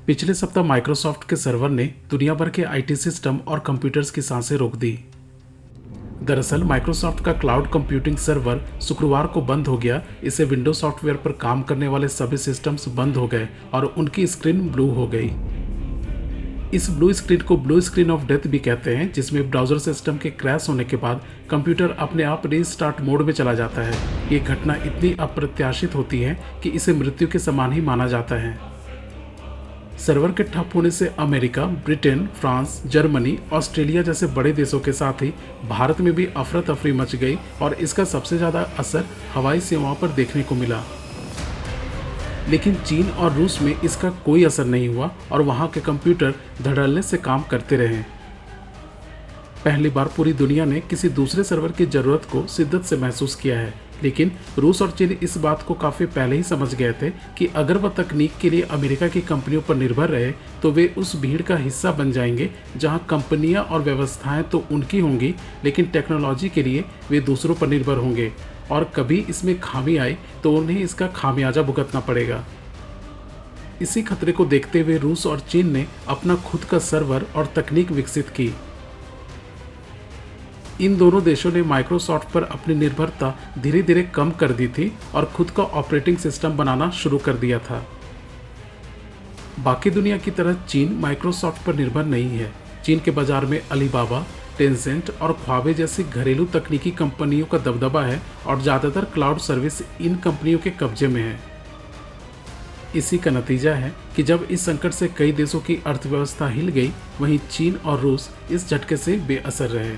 पिछले सप्ताह माइक्रोसॉफ्ट के सर्वर ने दुनिया भर के आईटी सिस्टम और कंप्यूटर्स की सांसें रोक दी। दरअसल माइक्रोसॉफ्ट का क्लाउड कंप्यूटिंग सर्वर शुक्रवार को बंद हो गया। इससे विंडोज सॉफ्टवेयर पर काम करने वाले सभी सिस्टम्स बंद हो गए और उनकी स्क्रीन ब्लू हो गई। इस ब्लू स्क्रीन को ब्लू स्क्रीन ऑफ डेथ भी कहते हैं, जिसमें ब्राउजर सिस्टम के क्रैश होने के बाद कंप्यूटर अपने आप रीस्टार्ट मोड में चला जाता है। ये घटना इतनी अप्रत्याशित होती है कि इसे मृत्यु के समान ही माना जाता है। सर्वर के ठप होने से America, Britain, France, Germany, Australia जैसे बड़े देशों के साथ ही भारत में भी अफरा तफरी मच गई और इसका सबसे ज़्यादा असर हवाई सेवाओं पर देखने को मिला। लेकिन चीन और रूस में इसका कोई असर नहीं हुआ और वहाँ के कंप्यूटर धड़ल्ले से काम करते रहे। पहली बार पूरी दुनिया ने किसी दूसरे सर्वर की ज़रूरत को शिद्दत से महसूस किया है, लेकिन रूस और चीन इस बात को काफ़ी पहले ही समझ गए थे कि अगर वह तकनीक के लिए अमेरिका की कंपनियों पर निर्भर रहे तो वे उस भीड़ का हिस्सा बन जाएंगे जहां कंपनियां और व्यवस्थाएं तो उनकी होंगी, लेकिन टेक्नोलॉजी के लिए वे दूसरों पर निर्भर होंगे और कभी इसमें खामी आए तो उन्हें इसका खामियाजा भुगतना पड़ेगा। इसी खतरे को देखते हुए रूस और चीन ने अपना खुद का सर्वर और तकनीक विकसित की। इन दोनों देशों ने माइक्रोसॉफ्ट पर अपनी निर्भरता धीरे धीरे कम कर दी थी और खुद का ऑपरेटिंग सिस्टम बनाना शुरू कर दिया था। बाकी दुनिया की तरह चीन माइक्रोसॉफ्ट पर निर्भर नहीं है। चीन के बाजार में अलीबाबा, टेंसेंट और ख्वाबे जैसी घरेलू तकनीकी कंपनियों का दबदबा है और ज़्यादातर क्लाउड सर्विस इन कंपनियों के कब्जे में है। इसी का नतीजा है कि जब इस संकट से कई देशों की अर्थव्यवस्था हिल गई, वहीं चीन और रूस इस झटके से बेअसर रहे।